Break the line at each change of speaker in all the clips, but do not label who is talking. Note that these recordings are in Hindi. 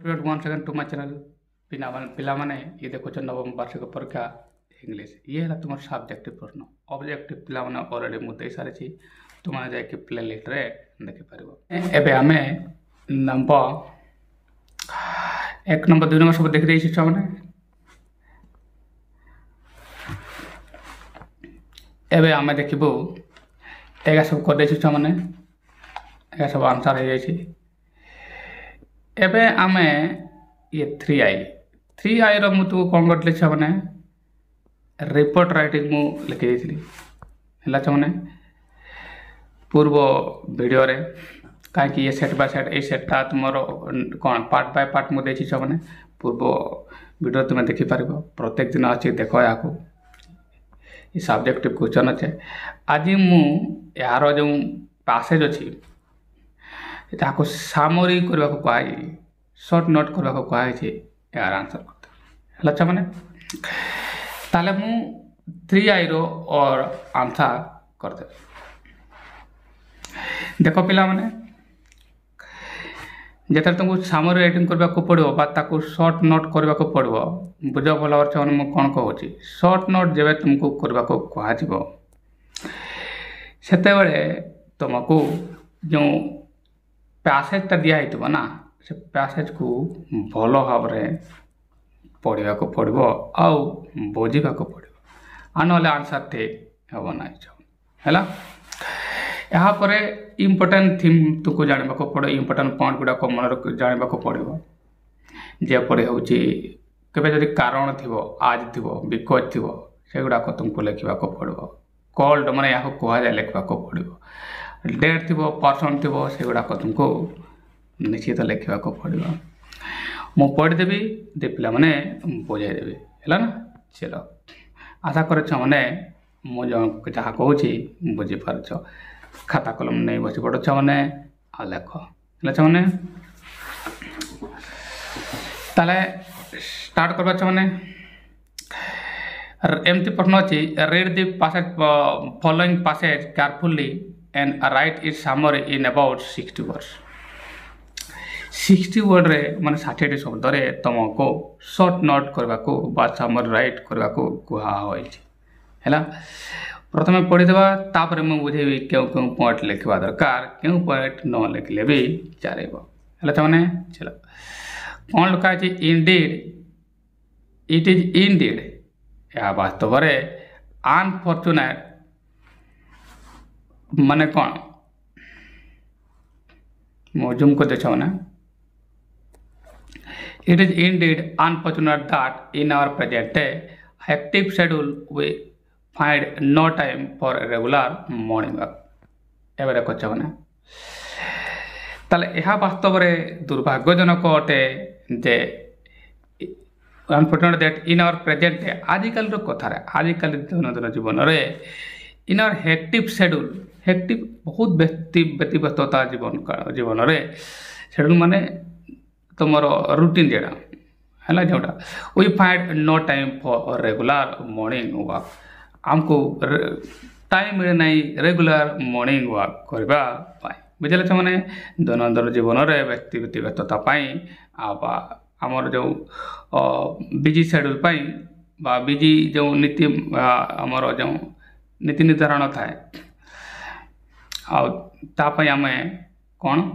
Student once again to my channel ପିଲାମାନେ ଇଏ ଦେଖୁଛ ନବମ ବାର୍ଷିକ ପରୀକ୍ଷା ଇଂଲିଶ ଇଏ ହେଲା ତୁମର ସବଜେକ୍ଟିଭ ପ୍ରଶ୍ନ ଅବଜେକ୍ଟିଭ ପିଲାମାନେ ଅଲରେଡି ମୁଁ ଦେଇ ସାରିଛି ତୁମମାନେ ଯାଇକି ପ୍ଲେ ଲିଷ୍ଟରେ ଦେଖିପାରିବ। ଏବେ ଆମେ ନମ୍ବର 1 ନମ୍ବର 2 ନମ୍ବର ସବୁ ଦେଖିଦେଇଛୁ ଛୁଆମାନେ। ଏବେ ଆମେ ଦେଖିବୁ ଏଗା ସବୁ କରିଦେଇଛୁ ଛୁଆମାନେ, ଏଗା ସବୁ ଆନ୍ସର ହେଇଯାଇଛି। ଏବେ ଆମେ ये 3i रो मु तू कौन कर छा माने रिपोर्ट राइटिंग मु लिखि देथिली हला छ माने पूर्व वीडियो रे काहे कि ये सेट बाय सेट ए सेटटा तुमरो कोन पार्ट बाय पार्ट मु देछि छ माने पूर्व वीडियो तुम देखि पारिबो। प्रत्येक दिन अछि देखो याको ये सब्जेक्टिव क्वेश्चन अछि। आज मु यारो जो पैसेज अछि ताको सामरी करबा को पाई शॉर्ट नोट करबा को कहा है यार आंसर करते हला छ माने ताले मु 3i रो और आंसर करते। देखो पिला माने जेतर तुमको सामरी राइटिंग करबा को पड़ो बा ताको शॉर्ट नोट करबा को पड़ो बुझो भला वर्ष माने मु कोन कहूची शॉर्ट नोट जेबे तुमको करबा को कहा जिवो सेते बेले तुमको जो पैसेज ता दिया हितबो ना से पैसेज को भलो भाव रे पढ़िबा को पड़िबो आ बुझिबा को पड़िबो आ नले आंसर ठीक हबो नै छ हैला। यहाँ पर इम्पोर्टेंट थीम तुको जानिबा को पड़ो इम्पोर्टेंट पॉइंट गुडा को मन जानिबा को पड़िबो जे पड़े होची केबे जदी कारण थिबो आज थिबो बिकॉज थिबो सेगुडा को तुमको लिखिबा को पड़िबो कॉल्ड माने याको कोहा जाय लिखबा को पड़िबो डेट थिबो पर्सन थिबो सेगुडा को तुमको निश्चित लिखा को पड़ो मु पढ़ी देवी दे पिला माने बुझाई देवी है ना। चलो आशा कर मैंने मुझे जहाँ कहूँ बुझी पार खाता कलम नहीं बसी पड़ मैंने आ लेख मैंने ताले स्टार्ट करवा मैंने एमती प्रश्न अच्छी read the passage following passage carefully and right it summary in about 60 words. 60 word रे माने 60 शब्द रे तुमको शॉर्ट नोट करबा को बा समरी राइट करबा को कुहा होय छै हैला। प्रथमे पढ़ि देबा तापर हम बुझेबी केउ केउ पॉइंट लिखबा दरकार केउ पॉइंट न लिखले भी चारेबो हैला। त माने चलो कोन लिखा छै इंडीड इट इज इंडीड या वास्तव रे अनफॉर्चूनेट माने कोन मोजुम को देखो ना It is indeed unfortunate that in our present day hectic schedule we find no time for regular morning walk। एबे देखो छना ताले एहा वास्तव रे दुर्भाग्यजनक अटे जे unfortunate that in our present day आजिकल रो कथा रे आजिकल दैनंदिन जीवन रे in our hectic schedule hectic बहुत व्यतिव्यस्तता जीवन रे शेड्यूल माने तुमरो रूटीन जेडा हैला जोटा we find no time for regular morning walk हमको टाइम मिले नहीं रेगुलर मॉर्निंग वॉक करबा पाई बुझले छ माने दैनंदिन जीवन रे व्यतिव्यस्तता पाई आ हमर जो बिजी शेड्यूल पाई बा बिजी जो नीति हमर जो नीति निर्धारण थाए आ आम कौन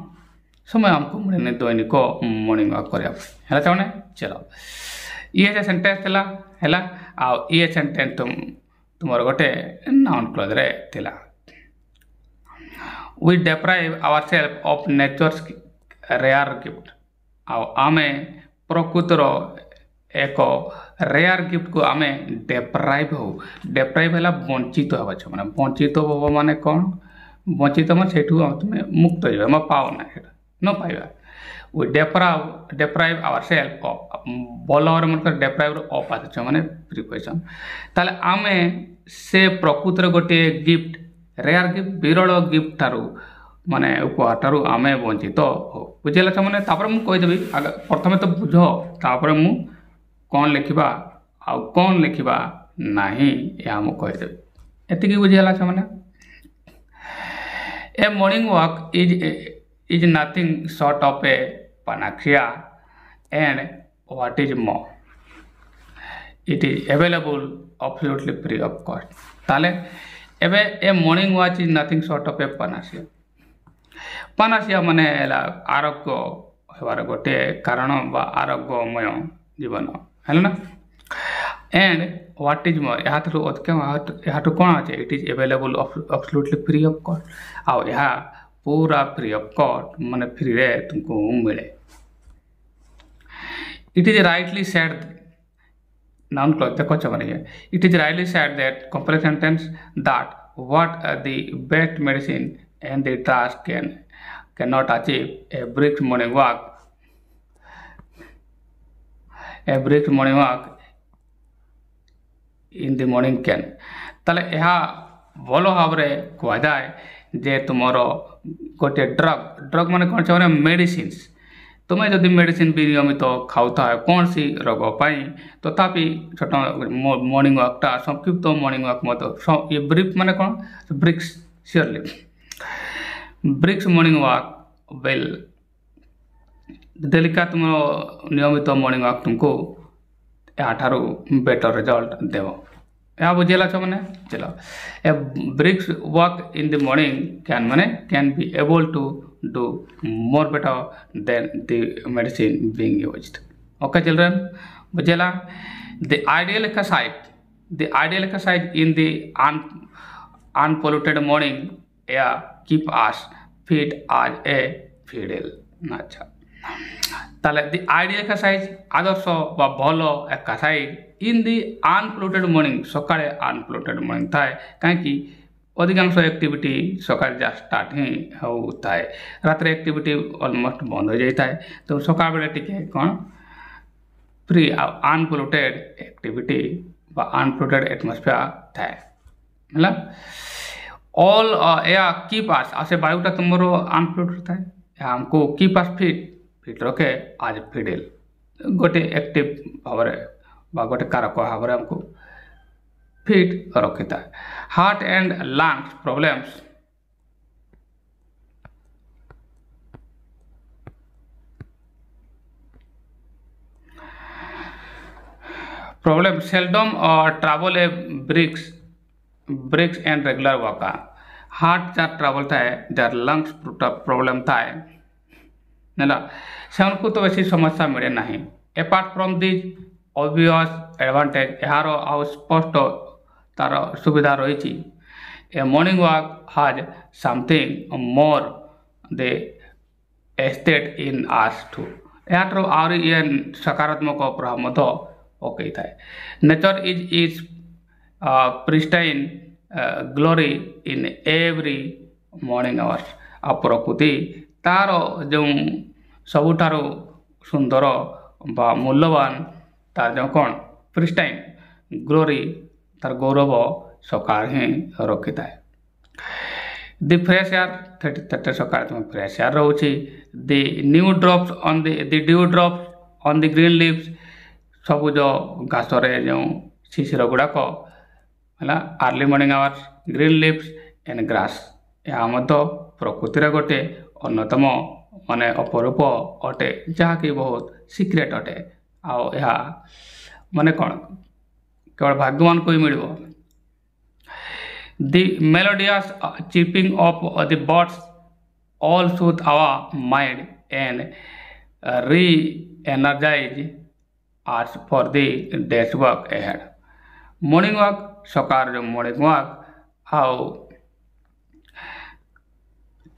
समय हमको मिलने दैनिक मॉर्निंग वॉक करा है चाहे। चलो ये सेंटेंस थिला हैला आ ये सेंटेंस तुमर गोटे नाउन क्लोज रे थिला we deprive ourselves of nature's rare gift आ आमे प्रकृतिर एक रेयर गिफ्ट को आमे डिप्राइव हैला वंचित होबा छ माने वंचित होबो माने कोन वंचित माने सेठू तुमे मुक्त होइबा म पाओ ना हेटा न पाइबा वी डिप्राइव आवरसेल्फ ऑफ बोलर मन कर डिप्राइव ऑफ आछ माने प्रिपरेशन ताले आमे से प्रकृतिर गोटे गिफ्ट रेयर गिफ्ट विरल गिफ्ट थारु माने उपहार थारु आमे वंचित हो बुझेला छ माने तापर मु कहि देबी प्रथमे तो बुझो तापर मु कौन लिखा आ कौन लिखा नाही या मु कहि देबी एतिकी बुझेला छ माने a morning walk is nothing short of a panacea and what is more, it is available absolutely free of cost. তাহলে ଏବେ a morning walk is nothing short of a panacea. Panacea ମାନେ ହେଲା ଆରୋଗ୍ୟ ହେବାର ଗୋଟିଏ କାରଣ ବା ଆରୋଗ୍ୟମୟ ଜୀବନ ହେଲା ନା। and what is more, ଏହାଠାରୁ ଅଧିକ ଏହାଠୁ କ'ଣ ଅଛି, it is available absolutely free of cost। ଆଉ ଏହା पूरा फ्री ऑफ कॉस्ट माने फ्री रे तुमको मिले। It is rightly said, noun clause देखो चमन ये, it is rightly said that complex sentence that what the best medicine and the task cannot achieve a brisk morning walk in the morning can. ताले यह भल भाव कह जाए जे तुमर गोटे ड्रग माने कौन से मेडिसिन्स, तुम्हें जदि मेडिसिन भी नियमित खाऊता है कौन सी रोग पाई, तथापि छोट मॉर्निंग वॉकटा संक्षिप्त मॉर्निंग वॉक मत ये ब्रिक माने कौन bricks surely bricks morning walk well डेलिका तुम नियमित मॉर्निंग वॉक तुमको याठारू बेटर रिजल्ट देव। या बुझेला छ माने चलो a brisk walk in the morning can be able to do more better than the medicine being used. Okay children बुझेला। The ideal exercise in the unpolluted morning air keep us fit as a fiddle. अच्छा ताले द आइडियल एक्सरसाइज आदर्श बा भलो exercise in the unpolluted morning सकाळे अनप्लोटेड मॉर्निंग थाए कहीं अधिकांश एक्टिविटी सकाळे जा स्टार्ट ही होता है, रात एक्टिविटी ऑलमोस्ट बंद हो जाता है। तो सकाळ बेले टिके कौन फ्री अनप्लोटेड एक्टिविटी बा अनप्लोटेड एटमॉस्फेयर थाए मतलब ऑल या कीप अस आसे वायुटा तुमरो अनप्लोटेड थाए हमको कीप अस फिट रखे आज फिडेल गोटे एक्टिव भाव बा गोटे कारक भाव हमको फिट रखी था। Heart and lungs problem seldom trouble a brisk and regular walker. Heart जार ट्रैवल था जार लंग्स प्रॉब्लम था ना से उनको तो वैसी समस्या मिले नहीं। Apart from this obvious advantage यार आउ स्पष्ट तार सुविधा रही। A morning walk has something more the estate in us to यार आहुरी ये सकारात्मक प्रभाव मत पकई थाए। Nature is pristine glory in every morning hours. आ प्रकृति तार जो सबुठार सुंदर बा मूल्यवान तार जो कौन प्रिस्टाइन ग्लोरी तार गौरव सकाळ ही रखी थाए। द फ्रेश एयर थेटे सकाळ तुम फ्रेश एयर रोचे। The new drops on the dew drops on the green leaves सबुज घास जो शिशिर गुड़ाक है early morning hours green leaves and grass यह प्रकृतिर गोटे अन्यतम माने अपरूप अटे जहाँकि बहुत सिक्रेट अटे आ माने कौन केवल भाग्यवान को ही मिल। The melodious chirping of the birds all soothe our mind and re energise us for the day's work ahead. Morning walk सकार जो मॉर्निंग वॉक आउ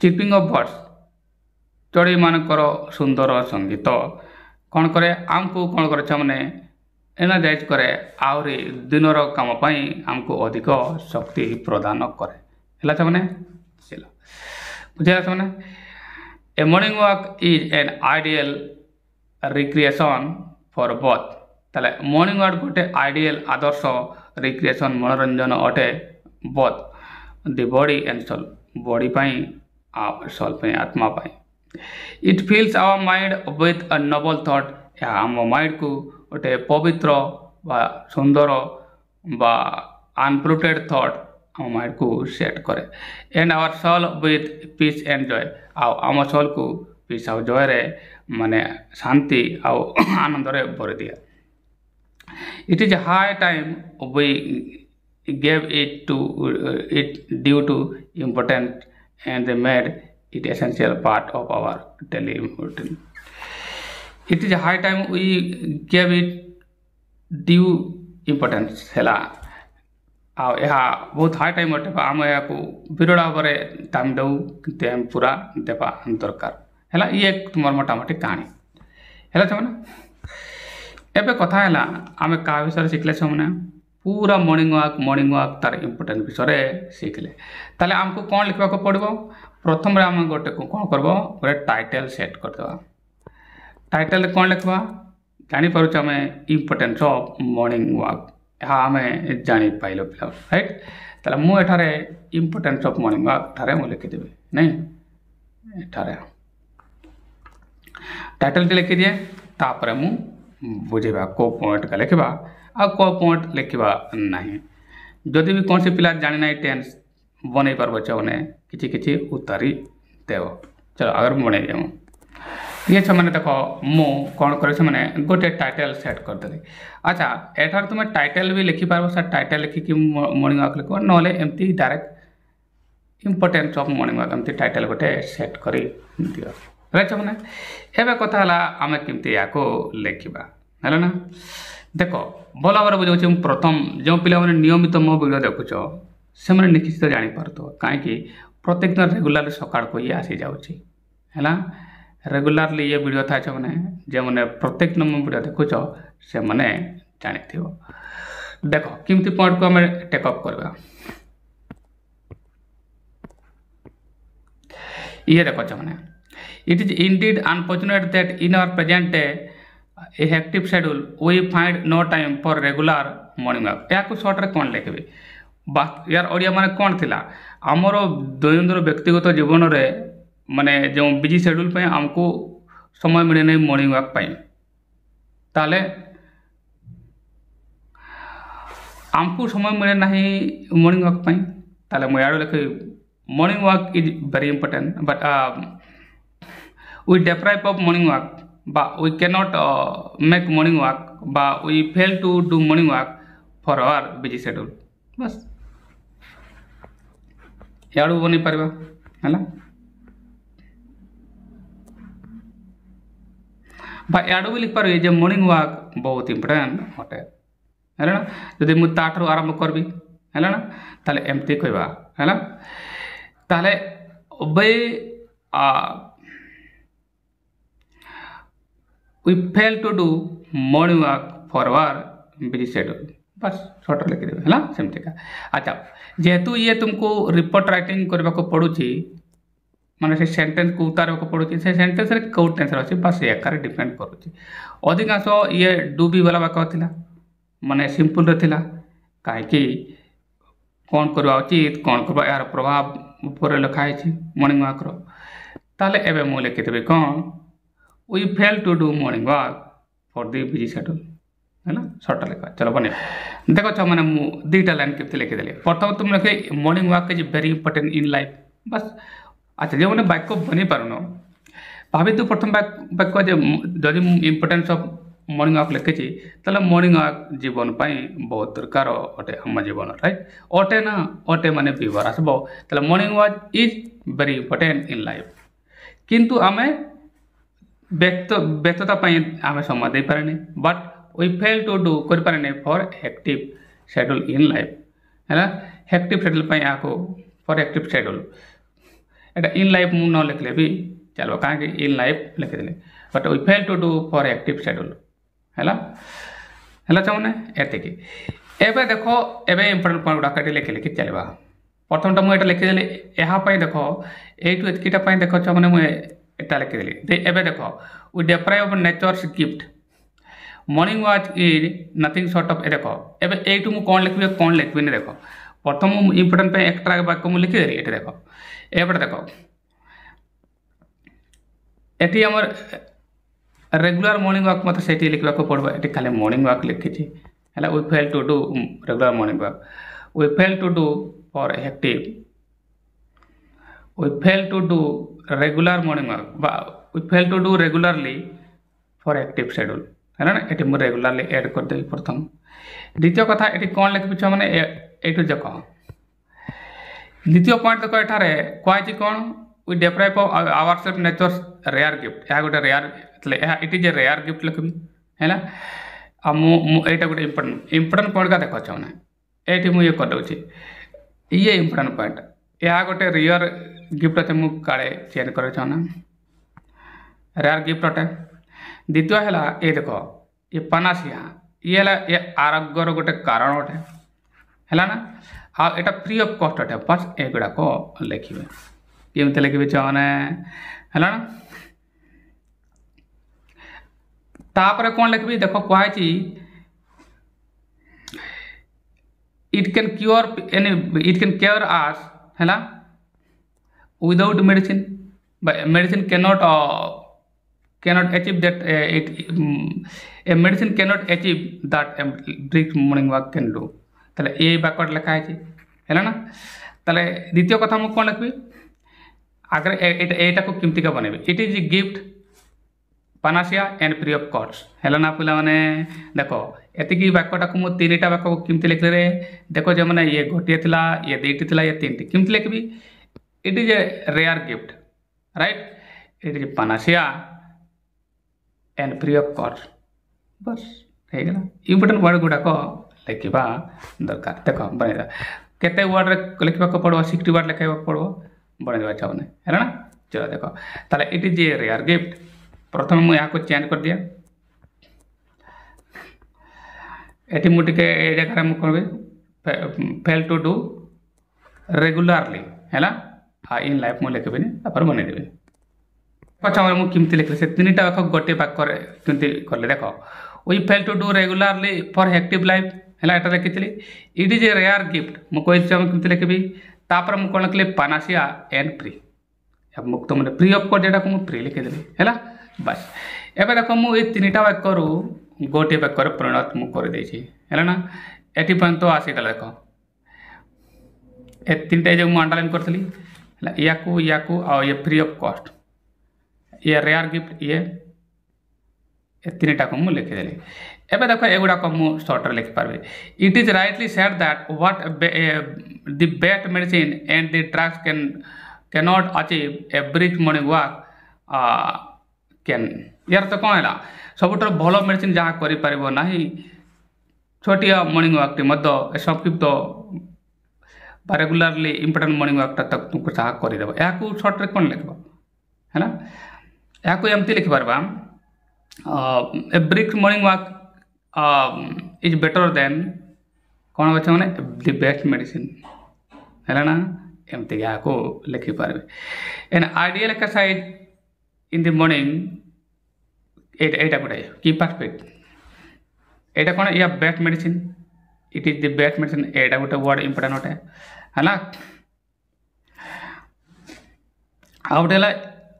चिपिंग ऑफ बर्ड्स चढ़ई मानकर सुंदर संगीत कौन करे आमको कौन करे मैंने एनर्जाइज करे आहरी दिनर काम आमको अधिक शक्ति प्रदान करे है मैंने बुझे मैंने। A morning walk is an ideal recreation for both. ताले मॉर्निंग वॉक गोटे आइडियल आदर्श रिक्रिएशन मनोरंजन अटे both the body and soul body soul आत्मा पाई। It fills our mind with a noble thought आम माइंड को गोटे पवित्र बा सुंदर बा अनप्रूटेड थॉट आम माइंड को सेट करे and our soul with peace and joy आम सोल को ପିସ୍ ଆଉ ଜୟରେ ମାନେ ଶାନ୍ତି ଆଉ ଆନନ୍ଦରେ ଭରି ଦିଏ। It is a high time we gave it due to important and they made it essential part of our daily routine. It is a high time we gave it due importance ହେଲା ଆଉ ଏହା ବହୁତ ହାଇ ଟାଇମ୍ ଅଟେ ଆମେ ଏହାକୁ ବିରଳ ଭାବରେ ଦାମ ଦେଉ କିନ୍ତୁ ଆମେ ପୁରା ଦେବା ଦରକାର ହେଲା ଇଏ ତୁମର ମୋଟାମୋଟି କାହାଣୀ ହେଲା ସେମାନେ ଏବେ କଥା ହେଲା ଆମେ କାହା ବିଷୟରେ ଶିଖିଲେ ସେମାନେ पूरा मॉर्निंग वॉक तार इम्पोर्टेंट विषय शिखले ताले आमको कौन लिखा पड़ो प्रथम आम गोटे कौन करब गोटे टाइटल सेट करदे टाइटल कौन लिखवा जापर आम इम्पोर्टेंस ऑफ मॉर्निंग वॉक यह आम जापाइल पिला राइट ताले मुझे इम्पोर्टेंस ऑफ मॉर्निंग वॉक ठारे मुझे लिखिदेवी नहीं ठारे टाइटल टी लिखिदिए तापर मु बुझेबा को पॉइंट का लिखा आ को पॉइंट लिखा नहीं जदि भी कौन से पिला जानी ना टेंस बन पार्ब चाहे किसी उतारी देव चलो अगर बन ये मैंने देख मु कौन कर गोटे टाइटल सेट करदेली अच्छा एठार तुम टाइटल भी लिखिपार सर टाइटल लिखिकी मॉर्निंग वॉक लिख ना एमती direct importance of morning walk एमती टाइटल गोटे सेट कर दियो राइट मैंने एवं कथा आम केमती या लिखा है ना देख भल भाव बुझे प्रथम जो पिला नियमित मो वीडियो देखुच से निश्चित जापर कहीं प्रत्येक दिन रेगुलर सका को ये आसी जाऊँगी है रेगुलरली ये वीडियो था मैंने जो मैंने प्रत्येक दिन मो वीडियो देखुच से मैंने जानी देख किमती पॉइंट को आम टेकअप करवा ये देख मैंने it is indeed unfortunate that in our present day a hectic schedule we find no time for regular morning walk या को शॉर्ट रे कोन लिखबे यार ओडिया माने कोन थिला हमरो दैनंदिन व्यक्तिगत जीवन रे माने जो बिजी शेड्यूल पे हमको समय मिले नहीं मॉर्निंग वॉक पाई ताले हमको समय मिले नहीं मॉर्निंग वॉक पाई ताले म यार लिख morning walk is very important but we deprive of morning walk but we cannot make morning walk but we fail to do morning walk for our busy schedule बस याडू बनी परबा हला बा याडू भी लिख परबे जे मॉर्निंग वॉक बहुत इंपोर्टेंट होटे है ना यदि मु ताठरो आरंभ करबी है ना ताले एमती कहबा है ना ताले बे we fail to do morning walk for our busy schedule बस छोट लिखिदेवे है सेमती का अच्छा जेहेतु ये तुमको रिपोर्ट राइटिंग करने को पड़ुची माने से सेंटेंस को उतार को पड़ुची से सेंटेंस रे को टेंस अछि बस एकार डिपेंड करूची अधिकांश ये डू बी वाला वाक्य थिला माने सिंपल रे थिला काहे कि कोन करबा उचित कोन करबा यार प्रभाव ऊपर लिखा है मॉर्निंग वॉक रो ताले एबे मु लिखिदेबे कोन we fail to do morning walk for the busy schedule है ना शॉर्ट लिखा चलो बने देखो छ मैंने मु दुईटा लाइन केते लिखि देले प्रथम तुम लिखे morning walk is very important in life बस अच्छा जो मैंने वाक्य बनी पारनो भाभी तो प्रथम वाक्य जे जदि इंपोर्टेंस ऑफ मॉर्निंग वॉक लिखिछि तले मॉर्निंग वॉक जीवन पई बहुत दरकार अटे हम जीवन राइट अटे ना अटे माने विवर आसबो तले morning walk is very important in life किंतु आमे व्यस्तता आम समय दे पारे but we fail to do कर पारे for active schedule in life है ना active schedule for active schedule एटा इन लाइफ मु न लिखले भी चलो कहीं इन लाइफ लिखिदे but we fail to do for active schedule है चाहूने एतिकी एबे देखो एबे इंपोर्टेंट पॉइंट गुड़ा लिखि लिखि चलवा प्रथम टा मुझे लिखिदेली यहाँ देख एटू एतकीटा देख मैंने मुझे एटा लिखिदेली एबे देखो we deprive of nature's gift morning walk is nothing short of देखो एबे एटू मु कोन लिखबे कोन लिखबिनी देखो प्रथम इंपोर्टेंट पे एक्स्ट्रा वाक्य मु लिखिदेली एटा देखो एबे देखो एटी हमर रेगुलर मॉर्निंग वॉक मत सेठी लिखबा को पड़बो एटी खाली मॉर्निंग वॉक लिखिछि हला we fail to do regular morning walk we fail to do for active we fail to do regular morning walk we fail to do regularly for active schedule है ना ये मुझे रेगुलरली एड करदेवी प्रथम द्वितीय कथा ये कौन लिखी छुआ मैंने ये देख द्वितीय पॉइंट देख एठारे कहुई कौन we deprive our self nature's rare gift यह गोटे rare it is a rare gift लिखी है ना यहाँ गोटे इंपोर्टेंट पॉइंट का देख मैंने ये मुझे करदे ये इंपोर्टेंट पॉइंट यह गोटे रियर गिफ्ट अच्छे मुझे काले चेंज कर रेयर गिफ्ट अटे द्वितीय है ये देख ये पानासिया ये आरोग्यर गोटे कारण अटे है ना हाँ यहाँ फ्री ऑफ कॉस्ट अटे बस एगुड़ाक लिखे केमती लिखे छुआने है ना तापर कौन लिखी देख कहुई it can cure it can care us है ना without medicine medicine cannot achieve that a medicine cannot achieve that a brisk morning walk can do ताले ये बैकवर्ड लिखा है ना ताले द्वितीय कथा मुझे कौन लिखी अगर एटा को किमती का बनेबी it is gift panacea and free of cost है ना पिला माने देखो एतिकी वाक्यटा को मुझे तीन वाक्य को किमती लिखले रे देखो जो मैंने ये गोटे थिला ये दुईटी थिला ये तीन किमती लिखबी it is a rare gift right it is panacea and free of cost बस है इंपोर्टेंट वर्ड गुड़ाक लिखा दरकार देख बन केते वर्ड लिखा पड़ो 60 वर्ड लिखा पड़ो बनवा चाहूँ है ना चलो देख ताले it is a rare gift प्रथम मुझे यहाँ को चेंज कर दिया ये मुझे जगह मुझे कह फेल टू डू रेगुलरली है ना हाँ इन लाइफ मुझे लिखी तापर बनईदेवी अच्छा मुझे किमती लिखली से तीन टा गोटे वाक्य केमती कले देख we fail to do regularly for active life है यहाँ लिखी it is a rare gift मुझे कमी लिखी तापर मुझे कौन लिखली पानासिया एंड फ्री मुक्त मैंने फ्री ऑफ कॉस्ट जो मुझे फ्री लिखीदेवी है बस एवं देख मुझे तीन टा वाक्य गोटे वाक्य परिणत मुझे है ना ये पर्यंत तो आसीगला देख ए तीन टा जो मुझे अंडरलाइन करी या ये फ्री ऑफ कॉस्ट ये रेयर गिफ्ट ये तीन टा को मुझे लिखीदेली एवं देख एगुड़ाक मुझे सर्टर लिखिपारि it is rightly said that what the best medicine and the drugs cannot achieve a brisk morning walk can यार तो कौन है सबुठ भल मेडिसिन जहाँ कर ना छोटिया मॉर्निंग वॉक टी संक्षिप्त रेगुलरली इंपोर्टेंट मॉर्निंग वॉक तक तुमको जहाँ करदेव या सर्ट्रे कौन लिख है ना या एमती लिखिपार a brisk morning walk is better than कौन अच्छे मैंने द बेस्ट मेडिसिन है ना एमती यहाँ लिखिपारे an ideal exercise in the morning एटा गोटे कीप फिट एटा कौन या best medicine it is the best medicine एटा गोटे वर्ड इंपोर्टेंट अटे है ना आ गोटे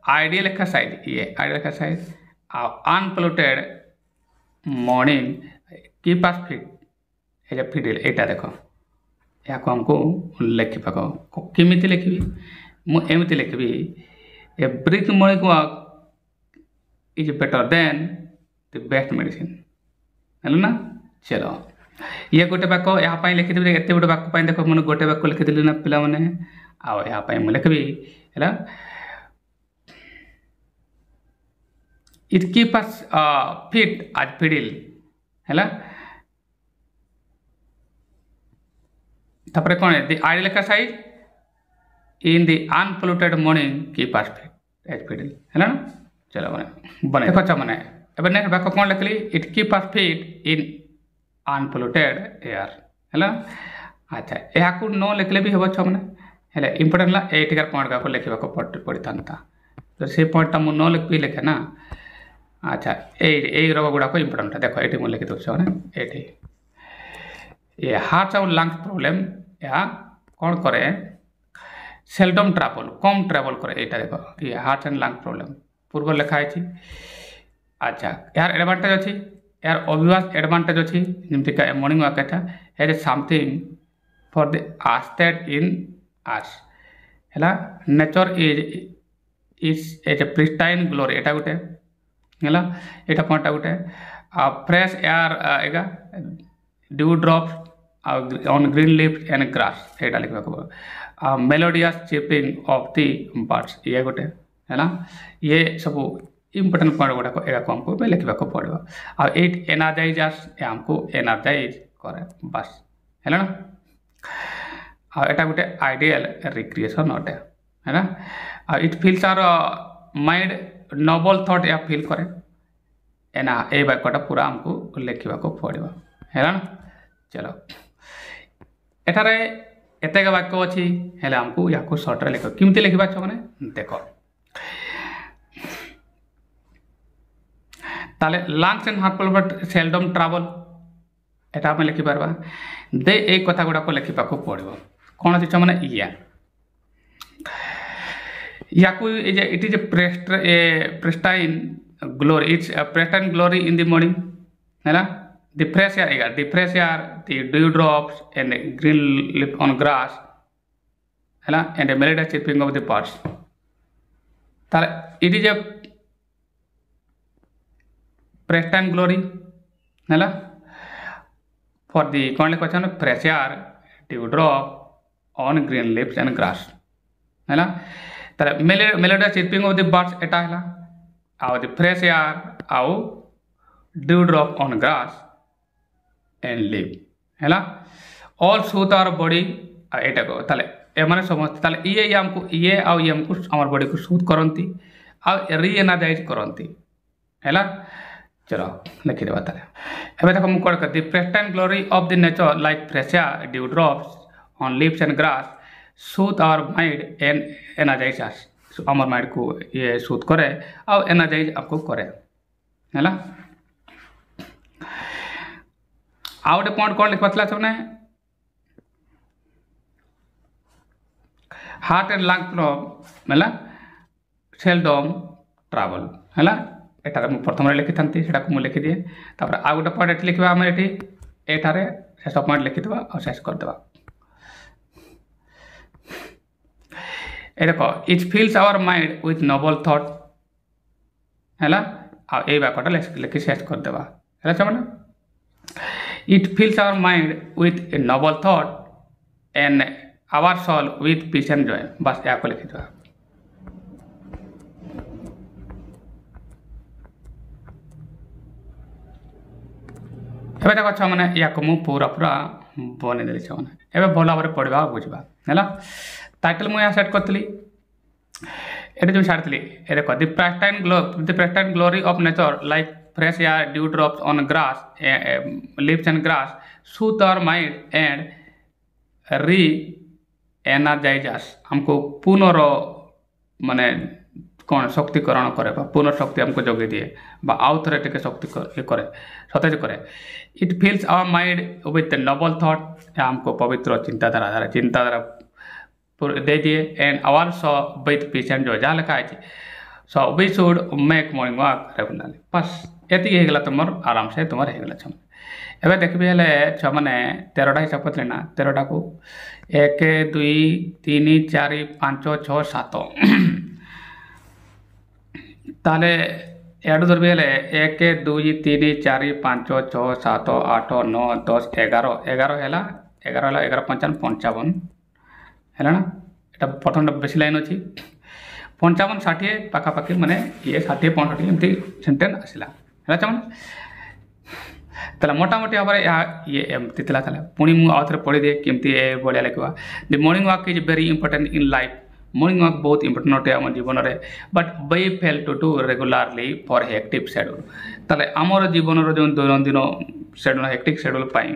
आइडियल एक्सरसाइज ये ideal exercise unpolluted morning keep us fit as a fit एटा देख या हमको लिखा केमी लिखी मुझे लिखी a brisk morning walk is better than the best medicine है ना चलो ये गोटे वाक्य यहाँ लिखिदेवी एत गोटे वाक्य देख मैंने गोटे वाक्य लिखिदेली ना पिला मैंने यहाँ मुझे लिखी है it keep us fit as fiddle है तापर कौन the ideal exercise in the unpolluted morning keep us fit as fiddle है ना चलो बने देख मैंने एवं नेक्स्ट वाक्य कौन लिखली it keep us fit in unpolluted air है अच्छा यहाँ न लिखले भी हम छो मैंने इंपोर्टेंट है एटिकार पॉइंट का लिखा पड़ी था तो से पॉइंटा मुझे न लिखी लिखे ना अच्छा ये रोग गुड़ाक इंपोर्टेंट देख ये मुझे लिखी दूसरे मैंने ये हार्ट और लंग्स प्रॉब्लम या कौन करे सेल्डम ट्रावल कम ट्रावल करे यहाँ देख ये हार्ट एंड लंग प्रॉब्लम पूर्व लिखाई अच्छा यार एडवांटेज अच्छी यार ऑब्वियस एडवांटेज अच्छी जमीक मॉर्निंग वॉक है something for the exhausted in us है nature is as a pristine glory एटा गुटे ହେଲା ଏଟା ପଏଣ୍ଟଟା ଗୋଟେ ଆଉ ଫ୍ରେଶ ଏୟାର ଏଗା ଡ୍ୟୁ ଡ୍ରପ୍ ଆଉ on green leaf and grass ଏଇଟା ଲେଖିବାକୁ ପଡ଼ିବ ଆଉ ମେଲୋଡ଼ିଆସ୍ ଚିପିଂ ଅଫ୍ ଦି ବାର୍ଡସ୍ ଇଏ ଗୋଟେ ହେଲା ଇଏ ସବୁ ଇମ୍ପୋର୍ଟାଣ୍ଟ ପଏଣ୍ଟ ଗୁଡ଼ାକ ଏହାକୁ ଆମକୁ ଲେଖିବାକୁ ପଡ଼ିବ ଆଉ ଇଟ୍ ଏନାର୍ଜାଇଜର୍ସ ଆମକୁ ଏନାର୍ଜାଇଜ୍ କରେ ବାସ୍ ହେଲା ନା ଆଉ ଏଟା ଗୋଟେ ଆଇଡ଼ିଆଲ ରିକ୍ରିଏସନ୍ ଅଟେ ହେଲା ଆଉ ଇଟ୍ ଫିଲ୍ସ ଆର ମାଇଣ୍ଡ नोबल थॉट या फील करे एना ए वाक्यटा पूरा हमको लिखा पड़ो है ना चलो एठारे एतेक वाक्य अच्छी हेले हमको या सर्ट्रे लिख केमती लिखा मैंने देख ताले lungs and heart but seldom travel एटा हम लिखिपार दे ए कथा गुड़ाक लिखा पड़ो कौन अच्छी मैंने याकू it is a pristine glory it's pristine glory in the morning है ना the fresh air the dew drops and green leaf on grass है ना and the melodious chirping of the birds ताले it is a pristine glory है ना फॉर द कौन लिखा fresh air dew drop on green leaves and grass है ना ताले melodious chirping of the birds एटा है आउ द फ्रेश एयर आउ due drop on grass and leave है ऑल सूट आवर बॉडी एटा को ताले एमाने समस्त ताले ये हमको ये आउ ये हमको आवर बॉडी को सूट करंती आउ री एनर्जाइज करंती हैला चलो लिखि देबा ताले एबे देखो मु कोड करती pristine glory of the nature like fresh air dew drops on leaves and grass soothe our mind and energise us आमर माइंड को ये सूट करे और एनर्जाइज आपको करे है ना आउ गोटे पॉइंट कौन लिखा से हार्ट एंड लंग प्रॉब्लम है सेल्डम ट्रावल है एटारे मु प्रथम लिखि थांती सेटा को मु लिखि दिए तापर आ गोटे पॉइंट एठी लिखबा हम एठी एटारे शेष पॉइंट लिखि देबा और शेष कर देबा ए देखो it fills our mind with noble thought है आ वाक्यटा लिखि शेष कर देबा है मैंने it fills our mind with a noble thought and our soul with peace and joy बस या को लिखि देबा एबे देखो छ माने या को मु पूरा पूरा बने देली छ माने एबे भल भाबरे पढिबा बुझिबा हैला टाइटल मुझे सेट करी ये जो छाड़ी ए देख the pristine glory of nature like fresh air dew drops on grass leaves and grass soothe our mind and re energises हमको पुनर माने कौन शक्तिकरण करे पुनर्शक्ति हमको जगे दिए आउ थे टे शक्ति करे सतेज करे it fills our mind with noble thought हमको पवित्र चिंताधारा दे दिए and our soul with peace and joy जहाँ लिखा है so we should make morning walk regularly बस एति हेगला तुमर आराम से तुमर हेगला छ एबे देखबे हेले छ माने 13टा हिसाब करले ना 13टा को 1 2 3 4 5 6 7 ताले एडु धरबे हेले 1 2 3 4 5 6 7 8 9 10 11 11 हेला 11 55 55 है ना এটা প্রথমটা বেশি লাইন ଅଛି 55 60 পাখাপাখি মানে ये 60 65 এমতি সেন্টেন্স আসিলা ହେଲା চমন তাহলে মোটামুটি ভাবে ये এমতি তলা তাহলে পুনি মু আউথরে পড়ি দে কেমতি এ বড়িয়া লিখবা the morning walk is very important in life morning walk बहुत इंपोर्टेंट होते आम जीवन में but we fail to do regularly for hectic schedule ताले आमर जीवन जो दैनंदिन शेड्यूल हेक्टिक शेड्यूल पाई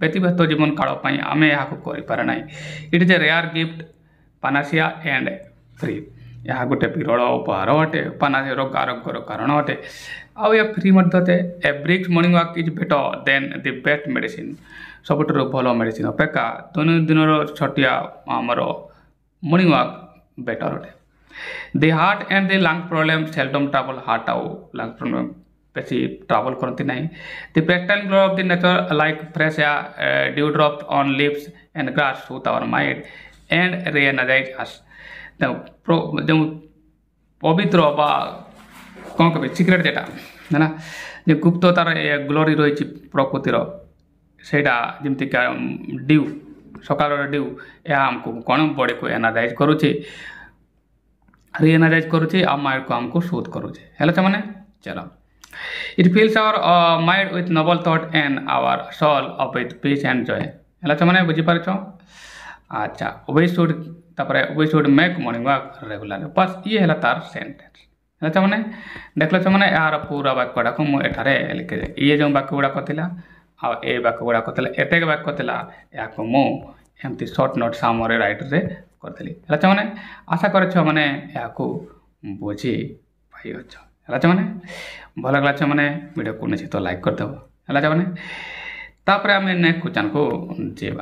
व्यक्तिगत जीवन काल आम यहाँ कर ना it is a rare gift panacea and free यह गोटे विरल उपहार अटे पानासिया रोग आरोग्यर कारण अटे आउ या फ्री मध्य a brisk morning walk is better than the best medicine सबुठ भल मेडिसिन अपेक्षा दैनंदिन छटिया आमर मॉर्निंग वॉक बेटर अटे the heart and the lung problem seldom trouble heart आउ लंग प्रॉब्लम बेसी ट्रबल करती ना the pristine glow of the nature like fresh air dew drops on leaves and grass soothe our mind and re energise us जो ପବିତ୍ର ବା କ'ଣ କହିବେ ସିକ୍ରେଟ୍ ଯେଟା ହେଲା ଯେ ଗୁପ୍ତତାର ଗ୍ଲୋରି ରହିଛି ପ୍ରକୃତିର ସେଇଟା ଯେମିତିକା ଡ୍ୟୁ ସକାଳର ଡ୍ୟୁ ଏହା ଆମକୁ କ'ଣ ବଡ଼ିକୁ ଏନର୍ଜାଇଜ୍ କରୁଛି ରିଏନର୍ଜାଇଜ୍ କରୁଛି ଆଉ ମାଇଣ୍ଡକୁ ଆମକୁ ସୁଦ୍ କରୁଛି ହେଲା ସେମାନେ ଚାଲ it fills our mind with noble thought and our soul of with peace and joy ହେଲା ସେମାନେ ବୁଝିପାରୁଛ ଆଚ୍ଛା ତାପରେ we should make morning walk regular बस ये है तार सेंटेंस है मैंने देख मैंने यार पूरा वाक्यटा को मुझे लिखे ये जो वाक्य गुड़ाक थिला आ वाक्य गुड़ाक एतेक वाक्य थिला या मुझे सर्ट नोट सामरे राइट रे करी है मैंने आशा कर मैंने या बुझी पाई है मैंने भल लगे मैंने वीडियो को निश्चित लाइक करदेव है मैंने तापर आम नेक्स्ट क्वेश्चन को जीवा